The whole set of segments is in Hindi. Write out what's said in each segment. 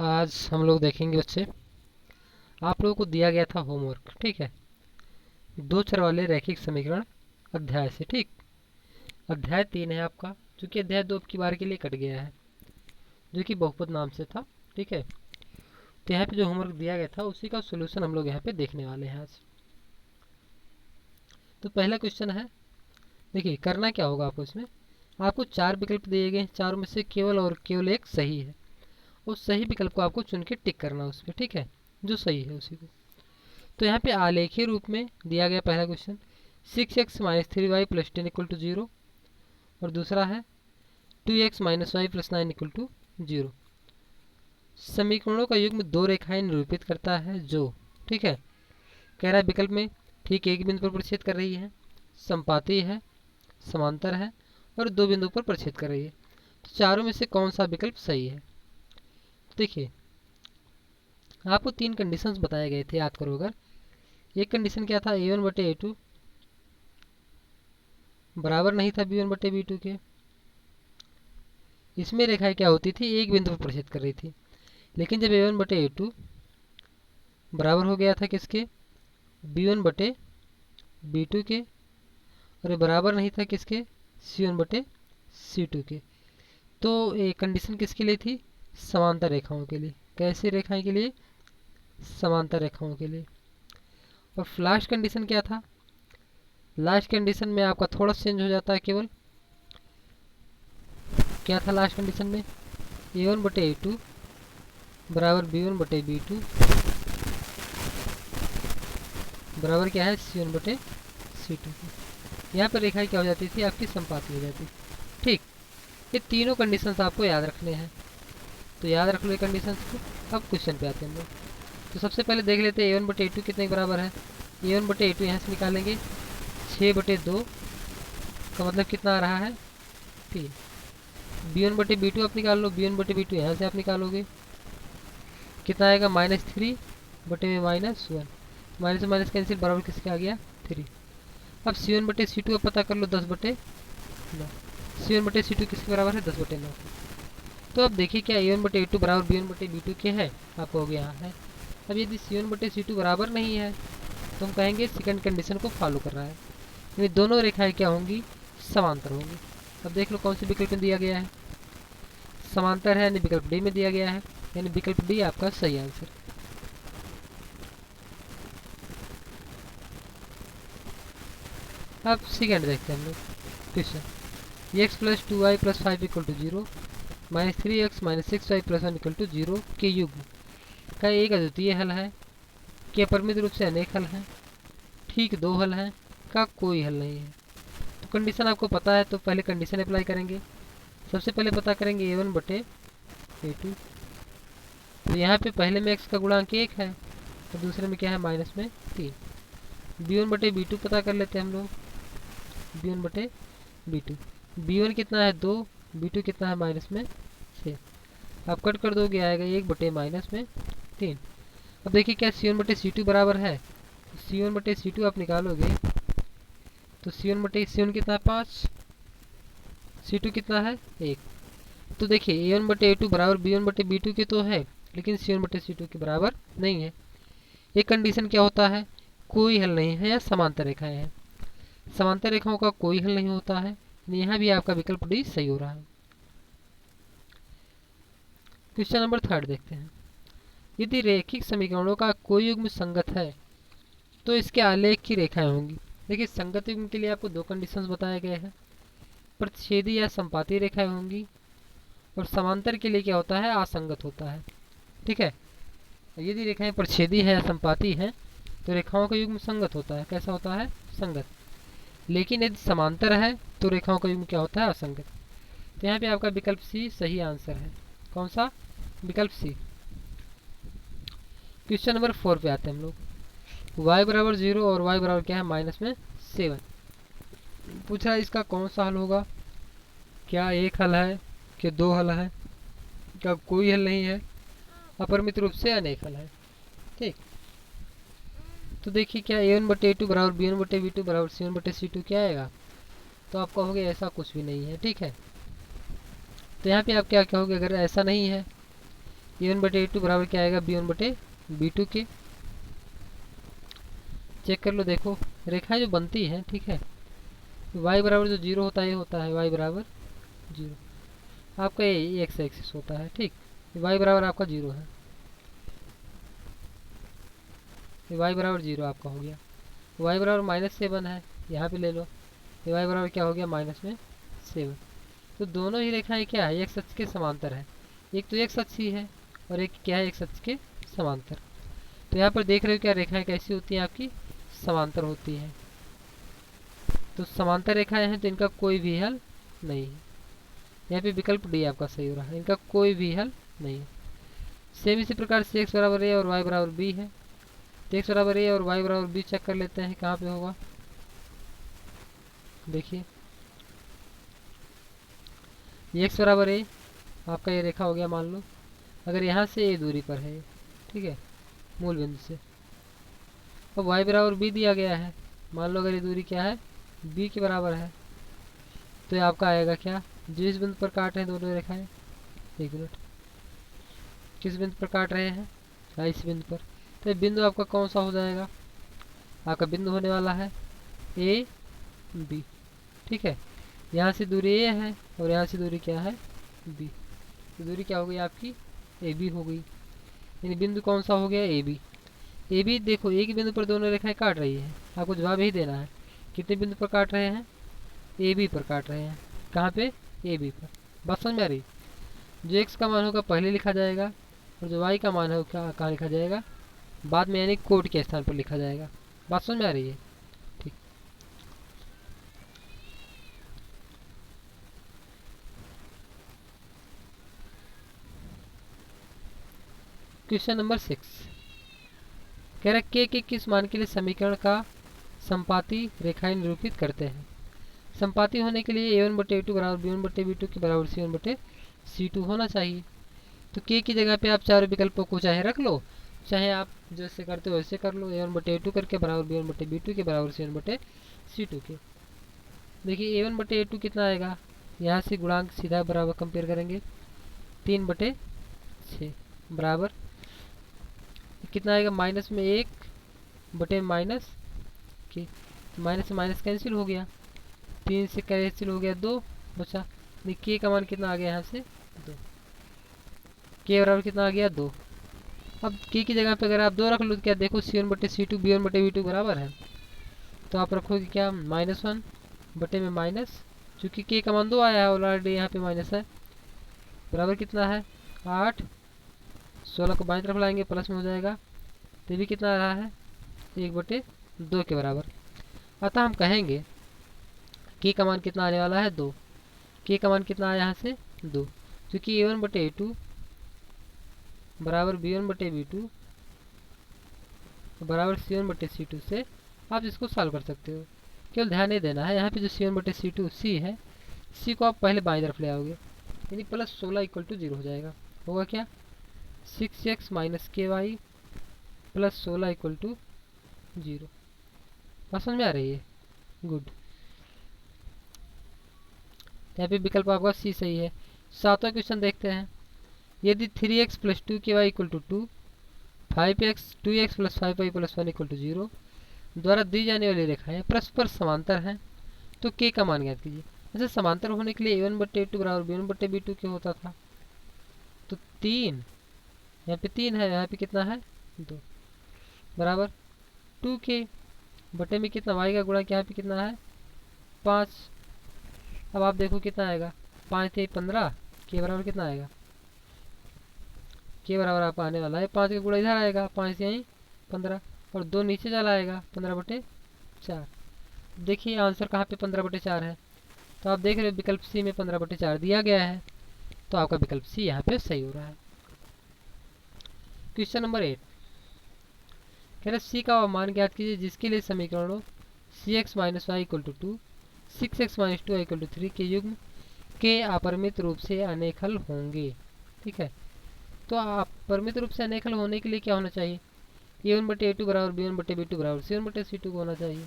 आज हम लोग देखेंगे बच्चे, आप लोगों को दिया गया था होमवर्क। ठीक है, दो चर वाले रैखिक समीकरण अध्याय से। ठीक, अध्याय 3 है आपका, क्योंकि अध्याय 2 अब की बार के लिए कट गया है, जो कि बहुपद नाम से था। ठीक है, तो यहाँ पे जो होमवर्क दिया गया था उसी का सोल्यूशन हम लोग यहाँ पे देखने वाले हैं आज। तो पहला क्वेश्चन है, देखिए करना क्या होगा आपको। इसमें आपको 4 विकल्प दिए गए हैं, चारों में से केवल और केवल एक सही है। उस सही विकल्प को आपको चुन के टिक करना उस पर। ठीक है, जो सही है उसी को। तो यहाँ पे आलेखीय रूप में दिया गया पहला क्वेश्चन 6x-3y + 10 = 0, और दूसरा है 2x-y + 9 = 0। समीकरणों का युग्म दो रेखाएं निरूपित करता है जो, ठीक है, कह रहा है विकल्प में ठीक एक बिंदु पर प्रतिच्छेद कर रही है, संपाती है, समांतर है और दो बिंदुओं पर प्रतिच्छेद कर रही है। तो चारों में से कौन सा विकल्प सही है। देखिए, आपको 3 कंडीशंस बताए गए थे, याद करो। अगर एक कंडीशन क्या था, a1/a2 बराबर नहीं था b1/b2 के। इसमें रेखाएं क्या होती थी, एक बिंदु पर प्रतिच्छेद कर रही थी। लेकिन जब a1/a2 बराबर हो गया था किसके, b1/b2 के, और ये बराबर नहीं था किसके, c1/c2 के, तो ये कंडीशन किसके लिए थी, समांतर रेखाओं के लिए। कैसी रेखाएं के लिए, समांतर रेखाओं के लिए। और लास्ट कंडीशन क्या था, लास्ट कंडीशन में आपका थोड़ा चेंज हो जाता है केवल। क्या था लास्ट कंडीशन में, a1/a2 बराबर b1/b2 बराबर क्या है, c1/c2 की। यहाँ पर रेखाएं क्या हो जाती थी, आपकी संपाती हो जाती। ठीक, ये तीनों कंडीशंस आपको याद रखने हैं, तो याद रख लो ये कंडीशंस को। अब क्वेश्चन पे आते हैं हम लोग। तो सबसे पहले देख लेते हैं a1/a2 कितने के बराबर है। a1/a2 यहाँ से निकालेंगे 6/2 का मतलब कितना आ रहा है, 3। b1/b2 आप निकाल लो, b1/b2 यहाँ से आप निकालोगे कितना आएगा, -3/-1, माइनस से माइनस कैंसिल, बराबर किसके आ गया, 3। अब c1/c2 आप पता कर लो, 10/9। c1/c2 किसके बराबर है, 10/9। तो अब देखिए क्या a1/a2 बराबर b1/b2 के है, आप कहोगे यहाँ है। अब यदि c1/c2 बराबर नहीं है तो हम कहेंगे सेकंड कंडीशन को फॉलो कर रहा है, यानी दोनों रेखाएं क्या होंगी, समांतर होंगी। अब देख लो कौन से विकल्प में दिया गया है, समांतर है, यानी विकल्प डी में दिया गया है, यानी विकल्प डी आपका सही आंसर। अब सेकंड देखते हैं हम लोग question, x + 2y + 5 = 0, -3x - 6y + 1 = 0 के युग्म का एक अद्वितीय हल है, कि अपरिमित रूप से अनेक हल हैं, ठीक दो हल हैं, का कोई हल नहीं है। तो कंडीशन आपको पता है, तो पहले कंडीशन अप्लाई करेंगे। सबसे पहले पता करेंगे a1/a2। तो यहाँ पे पहले में x का गुणांक 1 है और दूसरे में क्या है, माइनस में 3। b1/b2 पता कर लेते हैं हम लोग, b1/b2, b1 कितना है, 2, b2 कितना है, माइनस में 6। आप कट कर दोगे, आएगा 1/-3। अब देखिए क्या c1/c2 बराबर है, c1/c2 आप निकालोगे तो c1 कितना है, 5, c2 कितना है, 1। तो देखिए a1/a2 बराबर b1/b2 के तो है, लेकिन c1/c2 के बराबर नहीं है। एक कंडीशन क्या होता है, कोई हल नहीं है या समांतर रेखाएं हैं। समांतर रेखाओं का कोई हल नहीं होता है, यहाँ भी आपका विकल्प डी सही हो रहा है। क्वेश्चन नंबर 3 देखते हैं, यदि रैखिक समीकरणों का कोई युग्म संगत है तो इसके आलेख की रेखाएं होंगी। देखिए संगत युग्म के लिए आपको दो कंडीशंस बताए गए हैं, प्रतिच्छेदी या संपाती रेखाएं होंगी, और समांतर के लिए क्या होता है, असंगत होता है। ठीक है, यदि रेखाएं प्रतिच्छेदी है या संपाती हैं तो रेखाओं का युग्म संगत होता है। कैसा होता है, संगत। लेकिन यदि समांतर है तो रेखाओं का युग्म क्या होता है, असंगत। तो यहाँ पे आपका विकल्प सी सही आंसर है। कौन सा, विकल्प सी। क्वेश्चन नंबर 4 पे आते हैं हम लोग, y बराबर 0 और y बराबर क्या है, -7 पूछ रहा है, इसका कौन सा हल होगा। क्या एक हल है, क्या दो हल है, क्या कोई हल नहीं है, अपरिमित रूप से अनेक हल है। ठीक, तो देखिए क्या a1/a2 बराबर b1/b2 बराबर c1/c2 क्या आएगा, तो आप कहोगे ऐसा कुछ भी नहीं है। ठीक है, तो यहाँ पे आप क्या कहोगे, अगर ऐसा नहीं है A1/A2 बराबर क्या आएगा, B1/B2 के। चेक कर लो, देखो रेखाएं जो बनती हैं, ठीक है, y बराबर जो 0 होता है ये होता है y बराबर 0। आपका ये एक्स एक्सिस होता है, ठीक, y बराबर आपका 0 है, y बराबर 0 आपका हो गया। y बराबर -7 है, यहाँ पे ले लो, y बराबर क्या हो गया, -7। तो दोनों ही रेखाएं क्या है, एक अक्ष के समांतर है। एक तो एक अक्ष ही है और एक क्या है, एक अक्ष के समांतर। तो यहाँ पर देख रहे हो क्या रेखाएं कैसी होती हैं, आपकी समांतर होती हैं। तो समांतर रेखाएं हैं तो इनका कोई भी हल नहीं है। यहाँ पे विकल्प डी आपका सही हो रहा है, इनका कोई भी हल नहीं है। सेम इसी प्रकार से x बराबर a और y बराबर b है, तो x बराबर a और y बराबर b चेक कर लेते हैं कहाँ पे होगा। देखिए ये x बराबर a आपका ये रेखा हो गया, मान लो अगर यहाँ से a दूरी पर है, ठीक है, मूल बिंदु से। अब y बराबर b दिया गया है, मान लो अगर ये दूरी क्या है, b के बराबर है, तो ये आपका आएगा क्या, जो इस बिंदु पर काट रहे हैं दोनों रेखाएं, एक मिनट, किस बिंदु पर काट रहे हैं, इस बिंदु पर। तो ये बिंदु आपका कौन सा हो जाएगा, आपका बिंदु होने वाला है ए बी, ठीक है। यहाँ से दूरी ए है और यहाँ से दूरी क्या है, बी, तो दूरी क्या हो गई आपकी, ए बी हो गई। यानी बिंदु कौन सा हो गया, ए बी। ए बी देखो एक ही बिंदु पर दोनों रेखाएं काट रही है, आपको जवाब यही देना है। कितने बिंदु पर काट रहे हैं, ए बी पर काट रहे हैं। कहाँ पे, ए बी पर। बात समझ में आ रही। जो एक्स का मान होगा पहले लिखा जाएगा और जो वाई का मान है कहाँ लिखा जाएगा, बाद में, यानी कोड के स्थान पर लिखा जाएगा। बात समझ में आ रही है, ठीक। क्वेश्चन नंबर 6 कह रहा है के किस मान के लिए समीकरण का संपाती रेखाएं निरूपित करते हैं। संपाती होने के लिए a1/a2 बराबर b1/b2 के बराबर c1/c2 होना चाहिए। तो के की जगह पे आप चारों विकल्पों को चाहे रख लो, चाहे आप जैसे करते हो वैसे कर लो, a1/a2 करके बराबर b1/b2 के बराबर c1/c2 के। देखिए a1/a2 कितना आएगा, यहाँ से गुणांक सीधा बराबर कंपेयर करेंगे, 3/6 बराबर कितना आएगा, माइनस में 1/- के, माइनस से माइनस कैंसिल हो गया, 3 से कैंसिल हो गया, 2 बचा। के का मान कितना आ गया, यहाँ से 2, के बराबर कितना आ गया, 2। अब के की जगह पे अगर आप 2 रख लो तो क्या, देखो c1/c2 b1/b2 बराबर है, तो आप रखोगे क्या, -1 बटे में माइनस, चूँकि के का मान 2 आया है ऑलरेडी, यहाँ पे माइनस है, बराबर कितना है 8। 16 को बाईं तरफ लाएंगे प्लस में हो जाएगा, तो भी कितना आ रहा है 1/2 के बराबर। अतः हम कहेंगे के का मान कितना आने वाला है, 2। के का मान कितना आया यहाँ से, 2, क्योंकि a1/a2 बराबर b1/b2 बराबर c1/c2 से आप इसको सॉल्व कर सकते हो। केवल ध्यान नहीं देना है, यहाँ पे जो c1/c2 c है, c को आप पहले बाईं तरफ ले आओगे, यानी +16 = 0 हो जाएगा। होगा क्या, 6x - ky +16 = 0। बात समझ में आ रही है, गुड। यहाँ पे विकल्प आपका सी सही है। 7वां क्वेश्चन देखते हैं। यदि 3x + 2ky = 2, 5x 2x + 5y + 1 = 0 द्वारा दी जाने वाली रेखाएं परस्पर समांतर हैं, तो के का मान ज्ञात कीजिए। अच्छा, समांतर होने के लिए a1/a2 बराबर b1/b2 के होता था, तो 3 यहाँ पे 3 है, यहाँ पे कितना है 2 बराबर 2 के बटे में कितना y का गुणा यहाँ पे कितना है 5। अब आप देखो कितना आएगा, 5 × 15, के बराबर कितना आएगा, के बराबर आपका आने वाला है 5 का गुणा इधर आएगा, 5 से यहीं 15 और 2 नीचे चला आएगा 15/4। देखिए आंसर कहाँ पे 15/4 है, तो आप देख रहे हो विकल्प सी में 15/4 दिया गया है, तो आपका विकल्प सी यहाँ पे सही हो रहा है। क्वेश्चन नंबर 8 कह रहे सी का मान ज्ञात कीजिए जिसके लिए समीकरणों cx - y = 2, 6x - 2y = 3 के युग्म के अपरिमित रूप से अनेकल होंगे। ठीक है, तो अपरिमित रूप से अनेकल होने के लिए क्या होना चाहिए, a1/a2 बराबर b1/b2 बराबर c1/c2 को होना चाहिए।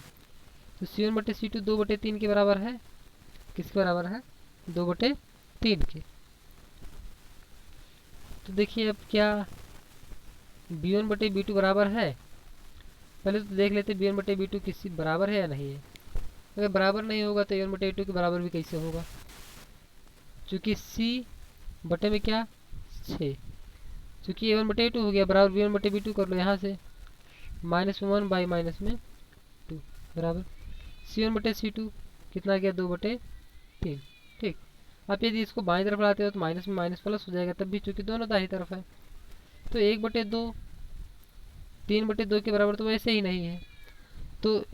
तो c1/c2 2/3 के बराबर है, किसके बराबर है 2/3 के। तो देखिए अब क्या b1/b2 बराबर है, पहले तो देख लेते b1/b2 किसी बराबर है या नहीं है। अगर बराबर नहीं होगा तो a1/a2 के बराबर भी कैसे होगा, चूँकि c बटे में क्या 6, चूँकि a1/a2 हो गया बराबर b1/b2 कर लो यहाँ से, -1 बाई -2 बराबर c1/c2 कितना गया 2/3। ठीक, अब यदि इसको बाईं तरफ लाते हो तो माइनस में माइनस प्लस हो जाएगा, तब भी चूँकि दोनों दाहिनी तरफ है। तो 1/2 3/2 के बराबर तो वैसे ही नहीं है, तो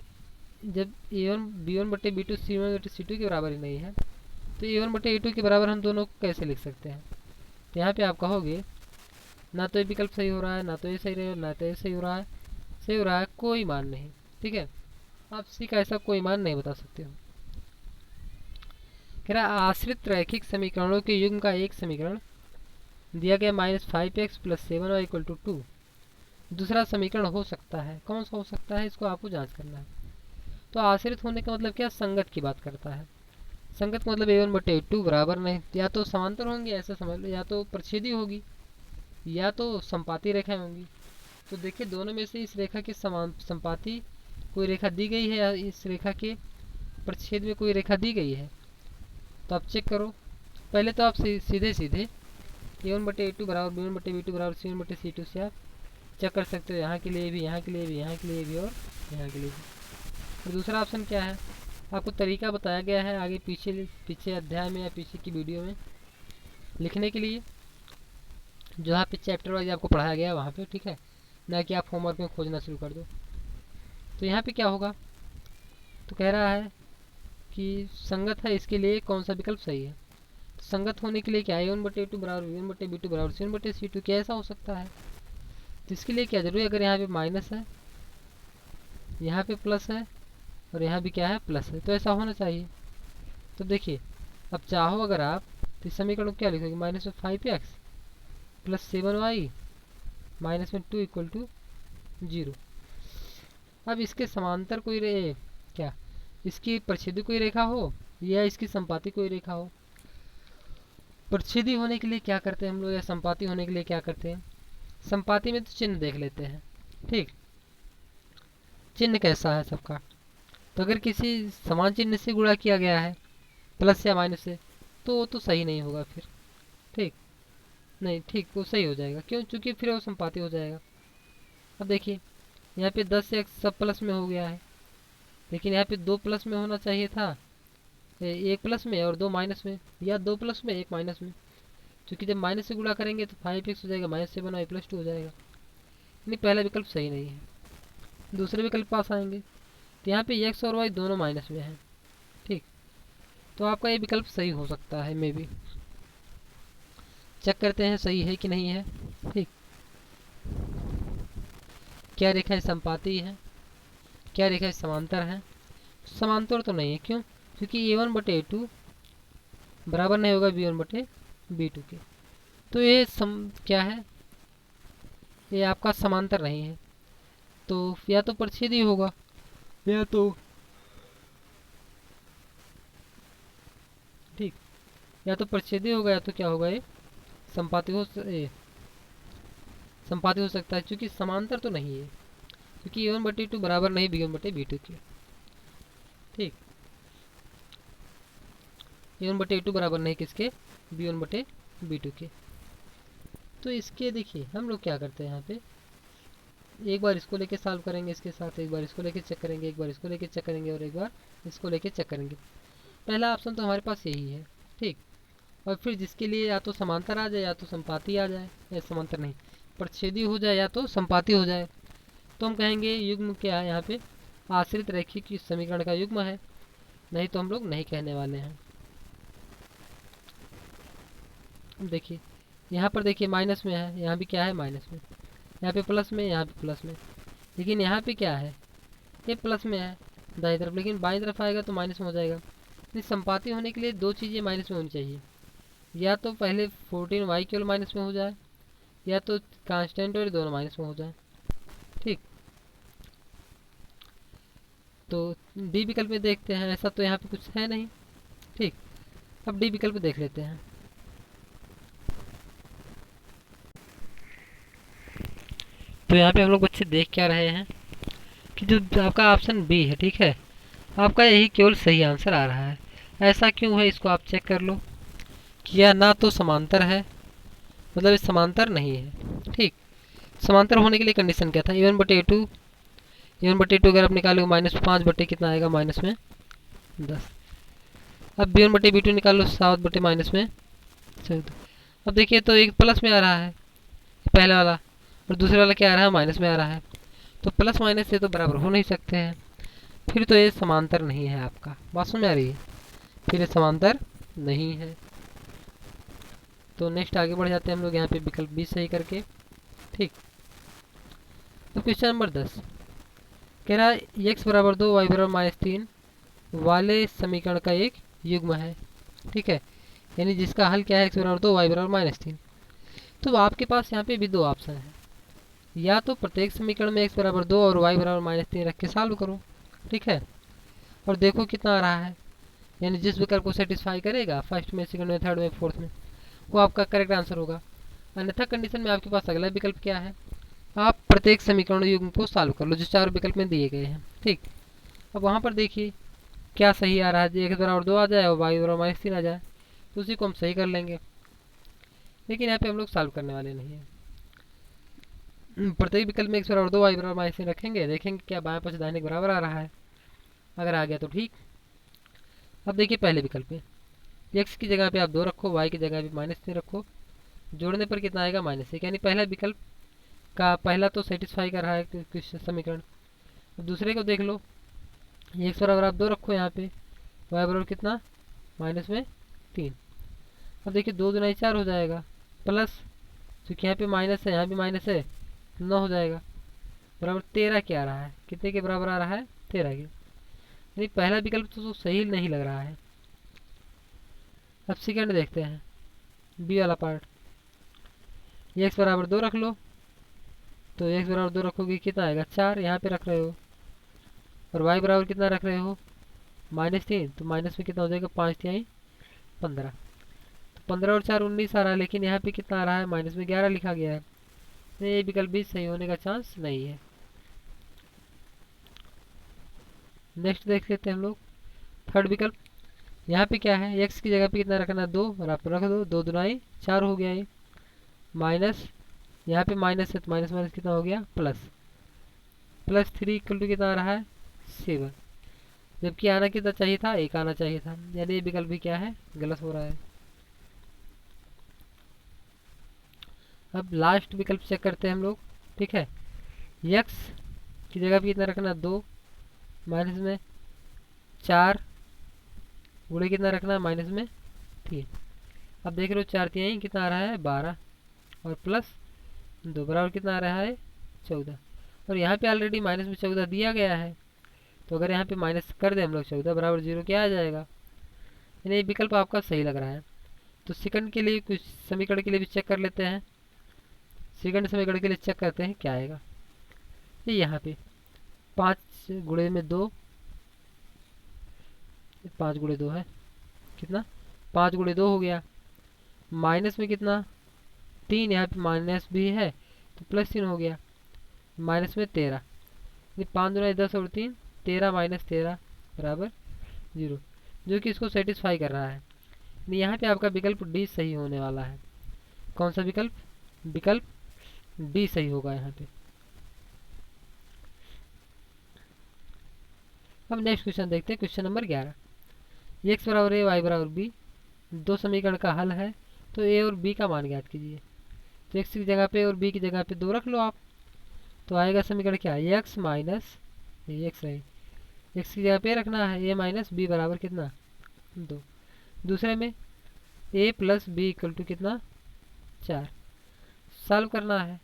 जब b1/b2 c1/c2 के बराबर ही नहीं है तो a1/a2 के बराबर हम दोनों को कैसे लिख सकते हैं। तो यहाँ पे आप कहोगे ना तो ये विकल्प सही हो रहा है, ना तो ये सही रहे, ना तो ये सही हो रहा है, सही हो रहा है कोई मान नहीं। ठीक है, आप सी का ऐसा कोई मान नहीं बता सकते हो। कह रहा आश्रित रैखिक समीकरणों के युग्म का एक समीकरण दिया गया -5x + 7y = 2 दूसरा समीकरण हो सकता है। कौन सा हो सकता है, इसको आपको जांच करना है। तो आश्रित होने का मतलब क्या, संगत की बात करता है। संगत का मतलब a1/a2 बराबर नहीं, या तो समांतर होंगे ऐसा समझ लो, या तो प्रच्छेदी होगी, या तो संपाती रेखाएं होंगी। तो देखिए दोनों में से इस रेखा के संपाती कोई रेखा दी गई है या इस रेखा के प्रच्छेद में कोई रेखा दी गई है, तो आप चेक करो। पहले तो आप सीधे सीधे a1/a2 बराबर b1/b2 बराबर c1/c2 से आप चेक कर सकते हो, यहाँ के लिए भी, यहाँ के लिए भी, यहाँ के लिए भी और यहाँ के लिए भी। और दूसरा ऑप्शन क्या है, आपको तरीका बताया गया है आगे पीछे अध्याय में या पीछे की वीडियो में लिखने के लिए, जो यहाँ पे चैप्टर वाइज आपको पढ़ाया गया है वहाँ पे। ठीक है, ना कि आप होमवर्क में खोजना शुरू कर दो। तो यहाँ पे क्या होगा, तो कह रहा है कि संगत है, इसके लिए कौन सा विकल्प सही है। तो संगत होने के लिए क्या a1/a2 बराबर b1/b2 बराबर c1/c2 क्या ऐसा हो सकता है। तो इसके लिए क्या जरूरी, अगर यहाँ पे माइनस है, यहाँ पे प्लस है और यहाँ भी क्या है प्लस है, तो ऐसा होना चाहिए। तो देखिए अब चाहो अगर आप तो इस समीकरण को क्या लिखोगे, -5x + 7y -2 = 0। अब इसके समांतर कोई क्या इसकी प्रच्छेदी कोई रेखा हो या इसकी संपाती कोई रेखा हो। प्रच्छेदी होने के लिए क्या करते हैं हम लोग, या संपाती होने के लिए क्या करते हैं, संपाती में तो चिन्ह देख लेते हैं। ठीक, चिन्ह कैसा है सबका, तो अगर किसी समान चिन्ह से गुणा किया गया है प्लस या माइनस से, तो वो तो सही नहीं होगा फिर। ठीक, नहीं ठीक वो सही हो जाएगा, क्यों, चूँकि फिर वो संपाती हो जाएगा। अब देखिए यहाँ पे 10x सब प्लस में हो गया है, लेकिन यहाँ पे 2 प्लस में होना चाहिए था, 1 प्लस में और 2 माइनस में, या 2 प्लस में 1 माइनस में। क्योंकि जब माइनस से गुणा करेंगे तो 5x हो जाएगा, -7y + 2 हो जाएगा। नहीं, पहला विकल्प सही नहीं है, दूसरे विकल्प पास आएंगे। तो यहाँ पे x और y दोनों माइनस में हैं। ठीक, तो आपका ये विकल्प सही हो सकता है, मे बी। चेक करते हैं सही है कि नहीं है। ठीक, क्या रेखाएं संपाती है, क्या रेखाएं समांतर हैं। समांतर तो नहीं है, क्यों, क्योंकि a1/a2 बराबर नहीं होगा b1/b2 के। तो ये क्या है, ये आपका समांतर नहीं है, तो या तो प्रच्छेदी होगा या तो ठीक, या तो प्रच्छेदी होगा या तो क्या होगा, ये संपाती संपाती हो सकता है, क्योंकि समांतर तो नहीं है, क्योंकि a1/a2 बराबर नहीं b1/b2 के। ठीक, a1/a2 बराबर नहीं किसके, b1/b2 के। तो इसके देखिए हम लोग क्या करते हैं, यहाँ पे एक बार इसको लेके सॉल्व करेंगे इसके साथ, एक बार इसको लेके चेक करेंगे, एक बार इसको लेके चेक करेंगे और एक बार इसको लेके चेक करेंगे। पहला ऑप्शन तो हमारे पास यही है। ठीक, और फिर जिसके लिए या तो समांतर आ जाए या तो संपाती आ जाए, या समांतर नहीं प्रच्छेदी हो जाए या तो संपाती हो जाए, तो हम कहेंगे युग्म क्या है, यहाँ पे आश्रित रैखिक समीकरण का युग्म है, नहीं तो हम लोग नहीं कहने वाले हैं। देखिए यहाँ पर देखिए माइनस में है, यहाँ भी क्या है माइनस में, यहाँ पे प्लस में, यहाँ पे प्लस में, लेकिन यहाँ पे क्या है, ये प्लस में है दाईं तरफ, लेकिन बाईं तरफ आएगा तो माइनस में हो जाएगा। इस संपाती होने के लिए दो चीज़ें माइनस में होनी चाहिए, या तो पहले 14y केवल माइनस में हो जाए, या तो कांस्टेंट और दोनों माइनस में हो जाए। ठीक, तो डी विकल्प में देखते हैं, ऐसा तो यहाँ पे कुछ है नहीं। ठीक, अब डी विकल्प देख लेते हैं। तो यहाँ पे हम लोग बच्चे देख क्या रहे हैं कि जो आपका ऑप्शन बी है, ठीक है, आपका यही केवल सही आंसर आ रहा है। ऐसा क्यों है, इसको आप चेक कर लो कि यह ना तो समांतर है, मतलब ये समांतर नहीं है। ठीक, समांतर होने के लिए कंडीशन क्या था, A1/A2, A1/A2 अगर आप निकालोगे -5 बटे कितना आएगा, -10। अब B1/B2 निकालो 7 बटे -14। अब देखिए तो एक प्लस में आ रहा है पहला वाला, और दूसरे वाला क्या आ रहा है, माइनस में आ रहा है। तो प्लस माइनस से तो बराबर हो नहीं सकते हैं, फिर तो ये समांतर नहीं है। आपका बात समझ में आ रही है, फिर ये समांतर नहीं है। तो नेक्स्ट आगे बढ़ जाते हैं हम लोग यहाँ पे विकल्प बी सही करके। ठीक, तो क्वेश्चन नंबर 10 कह रहा है x बराबर 2 y बराबर -3 वाले समीकरण का एक युग्म है। ठीक है, यानी जिसका हल क्या है, x बराबर 2 y बराबर -3। तो आपके पास यहाँ पे भी दो ऑप्शन है, या तो प्रत्येक समीकरण में x बराबर 2 और y बराबर -3 रख के सॉल्व करो। ठीक है, और देखो कितना आ रहा है, यानी जिस विकल्प को सेटिस्फाई करेगा फर्स्ट में, सेकंड में, थर्ड में, फोर्थ में, वो आपका करेक्ट आंसर होगा। अन्यथा कंडीशन में आपके पास अगला विकल्प क्या है, आप प्रत्येक समीकरण युग्म को सॉल्व कर लो जो चार विकल्प में दिए गए हैं। ठीक, अब वहाँ पर देखिए क्या सही आ रहा है, x बराबर 2 आ जाए और y बराबर -3 आ जाए, तो उसी को हम सही कर लेंगे। लेकिन यहाँ पे हम लोग सॉल्व करने वाले नहीं हैं। प्रत्येक विकल्प में x बराबर 2 y बराबर -3 रखेंगे, देखेंगे क्या बाएं पक्ष दाहिने के बराबर आ रहा है। अगर आ गया तो ठीक। अब देखिए पहले विकल्प में x की जगह पे आप 2 रखो, y की जगह पे -3 रखो, जोड़ने पर कितना आएगा, -1। यानी पहला विकल्प का पहला तो सेटिस्फाई कर रहा है किस समीकरण। अब दूसरे को देख लो, ये x बराबर आप 2 रखो यहाँ पे, y बराबर कितना, -3। अब देखिए 2 दूना 4 हो जाएगा, प्लस क्योंकि यहाँ पे माइनस है, यहाँ भी माइनस है, 9 हो जाएगा, बराबर 13 के आ रहा है। कितने के बराबर आ रहा है, 13 के। यानी पहला विकल्प तो सही नहीं लग रहा है। अब सेकंड देखते हैं, बी वाला पार्ट। x बराबर 2 रख लो, तो x बराबर 2 रखोगे कितना आएगा, 4 यहाँ पे रख रहे हो, और y बराबर कितना रख रहे हो, -3। तो माइनस में कितना हो जाएगा, 5×3 = 15। तो 15 और 4 19 आ रहा है, लेकिन यहाँ पे कितना आ रहा है, माइनस में 11 लिखा गया है। ये विकल्प भी सही होने का चांस नहीं है। नेक्स्ट देख लेते हैं हम लोग, थर्ड विकल्प। यहाँ पे क्या है, x की जगह पे कितना रखना है, 2, और आप रख दो, 2 दूनाई 4 हो गया ये, माइनस यहाँ पे माइनस है तो माइनस माइनस कितना हो गया, +3 = कितना आ रहा है, 7। जबकि आना कितना चाहिए था, 1 आना चाहिए था, यानी ये विकल्प भी क्या है, गलत हो रहा है। अब लास्ट विकल्प चेक करते हैं हम लोग। ठीक है, x की जगह पे कितना रखना, 2, माइनस में 4, गुणे कितना रखना, -3। अब देख रहे हो 4×3 कितना आ रहा है, 12, और +2 बराबर कितना आ रहा है, 14। और यहाँ पे ऑलरेडी -14 दिया गया है, तो अगर यहाँ पे माइनस कर दें हम लोग, 14 बराबर 0 क्या आ जाएगा। यानी विकल्प आपका सही लग रहा है। तो सेकंड के लिए कुछ समीकरण के लिए भी चेक कर लेते हैं। सेकंड समीकरण के लिए चेक करते हैं क्या आएगा। ये यहाँ पे 5×2, 5×2 है कितना, 5×2 हो गया, माइनस में कितना, 3, यहाँ पे माइनस भी है तो +3 हो गया, माइनस में 13। 5 दूना 10 और 3 13, -13 बराबर 0, जो कि इसको सेटिस्फाई कर रहा है। यहाँ पे आपका विकल्प डी सही होने वाला है। कौन सा विकल्प, विकल्प डी सही होगा यहाँ पे। अब नेक्स्ट क्वेश्चन देखते हैं, क्वेश्चन नंबर 11। x बराबर a, y बराबर b दो समीकरण का हल है, तो a और b का मान ज्ञात कीजिए। तो x की जगह पे और b की जगह पे 2 रख लो आप, तो आएगा समीकरण क्या, x माइनस x रही, x की जगह पे रखना है a माइनस b बराबर कितना, 2। दूसरे में a प्लस b = कितना, 4। सॉल्व करना है,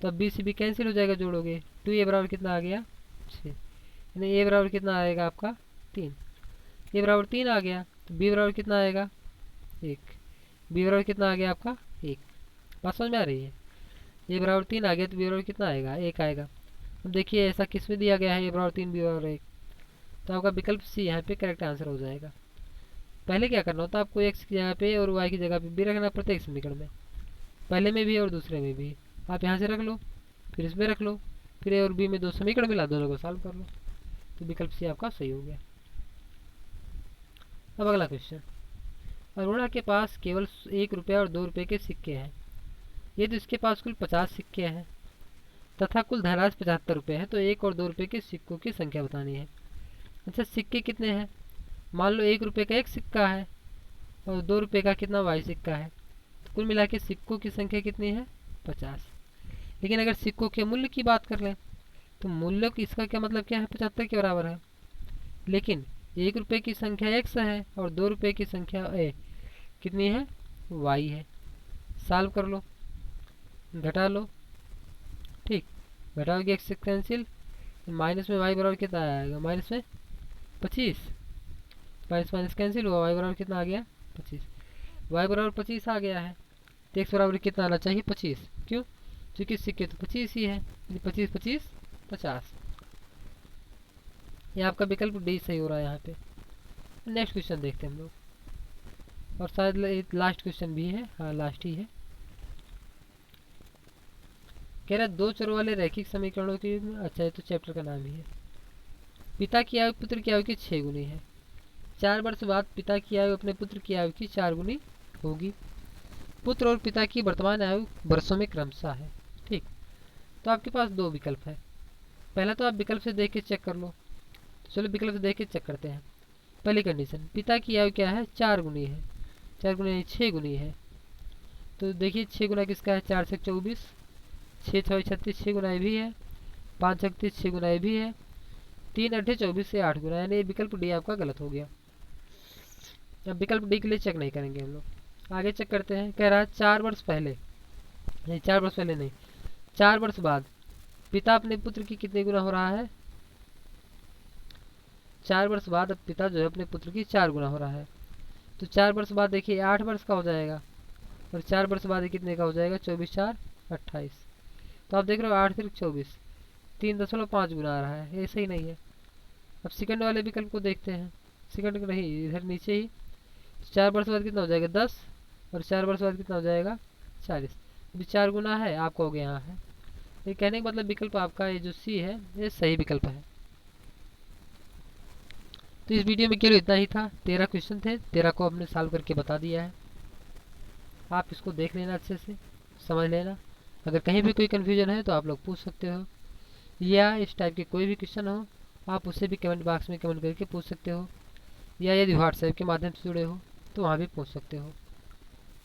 तो अब b से b कैंसिल हो जाएगा, जोड़ोगे 2a बराबर कितना आ गया, 6। यानी a बराबर कितना आएगा आपका, 3। a बराबर 3 आ गया, तो b बराबर कितना आएगा, 1। b बराबर कितना आ गया आपका, 1। बात समझ में आ रही है। a बराबर 3 आ गया तो b बराबर कितना आएगा, 1 आएगा। अब देखिए ऐसा किस में दिया गया है, a बराबर 3 b बराबर 1, तो आपका विकल्प सी यहाँ पे करेक्ट आंसर हो जाएगा। पहले क्या करना होता है, आपको x की जगह पे और y की जगह पे b रखना प्रत्येक समीकरण में, पहले में भी और दूसरे में भी। आप यहाँ से रख लो, फिर इसमें रख लो, फिर ए और बी में दो समीकरण मिला, दोनों को सॉल्व कर लो, तो विकल्प सी आपका सही हो गया। अब अगला क्वेश्चन, अरुणा के पास केवल 1 रुपया और 2 रुपये के सिक्के हैं। यदि इसके पास कुल 50 सिक्के हैं तथा कुल धनराशि 75 रुपये है, तो 1 और 2 रुपये के सिक्कों की संख्या बतानी है। अच्छा, सिक्के कितने हैं? मान लो 1 रुपये का एक सिक्का है और 2 रुपये का कितना वाई सिक्का है, तो कुल मिला के सिक्कों की संख्या कितनी है? 50। लेकिन अगर सिक्कों के मूल्य की बात कर लें तो मूल्य की इसका क्या मतलब क्या है? 75 के बराबर है। लेकिन 1 रुपये की संख्या x है और 2 रुपये की संख्या कितनी है? y है। सॉल्व कर लो, घटा लो, ठीक, घटाओगे x से कैंसिल, माइनस में y बराबर कितना आएगा? माइनस में 25, माइनस माइनस कैंसिल हुआ, y बराबर कितना आ गया? 25। y बराबर 25 आ गया है, तो x बराबर कितना आना चाहिए? 25। क्यों? क्योंकि सिक्के तो 25 ही है, 25 25 50। ये आपका विकल्प डी सही हो रहा है यहाँ पे। नेक्स्ट क्वेश्चन देखते हैं हम लोग, और शायद लास्ट क्वेश्चन भी है, हाँ लास्ट ही है। कह रहा है दो चरों वाले रैखिक समीकरणों की, अच्छा ये तो चैप्टर का नाम ही है। पिता की आयु पुत्र की आयु की 6 गुनी है। 4 वर्ष बाद पिता की आयु अपने पुत्र की आयु की 4 गुनी होगी। पुत्र और पिता की वर्तमान आयु वर्षों में क्रमशः है, ठीक। तो आपके पास दो विकल्प है। पहला तो आप विकल्प से देख के चेक कर लो, तो चलो विकल्प से देख के चेक करते हैं। पहली कंडीशन, पिता की आयु क्या है? 4 गुनी है, 4 गुनी 6 गुनी है। तो देखिए 6 गुना किसका है? 4 से 24, 6 6 36, 6 गुना भी है, 5 36, 6 गुना भी है, 3 8 24 से 8 गुना, यानी विकल्प डी आपका गलत हो गया। अब विकल्प डी के लिए चेक नहीं करेंगे हम लोग, आगे चेक करते हैं। कह रहा है 4 वर्ष पहले, नहीं 4 वर्ष पहले नहीं, 4 वर्ष बाद पिता अपने पुत्र की कितने गुना हो रहा है? 4 वर्ष बाद अब पिता जो है अपने पुत्र की 4 गुना हो रहा है। तो 4 वर्ष बाद देखिए 8 वर्ष का हो जाएगा, और 4 वर्ष बाद कितने का हो जाएगा? 24 4 28। तो आप देख रहे हो 8 फिर 24, 3.5 गुना आ रहा है, ये सही नहीं है। अब सेकंड वाले विकल्प को देखते हैं, सेकंड को नहीं, इधर नीचे ही। 4 वर्ष बाद कितना हो जाएगा? 10, और 4 वर्ष बाद कितना हो जाएगा? 40। अभी 4 गुना है, आपका हो गया यहाँ है। ये कहने का मतलब विकल्प आपका ये जो सी है ये सही विकल्प है। तो इस वीडियो में केवल इतना ही था। 13 क्वेश्चन थे, 13 को हमने सॉल्व करके बता दिया है। आप इसको देख लेना, अच्छे से समझ लेना। अगर कहीं भी कोई कन्फ्यूजन है तो आप लोग पूछ सकते हो, या इस टाइप के कोई भी क्वेश्चन हो आप उससे भी कमेंट बॉक्स में कमेंट करके पूछ सकते हो, या यदि व्हाट्सएप के माध्यम से जुड़े हो तो वहाँ भी पूछ सकते हो।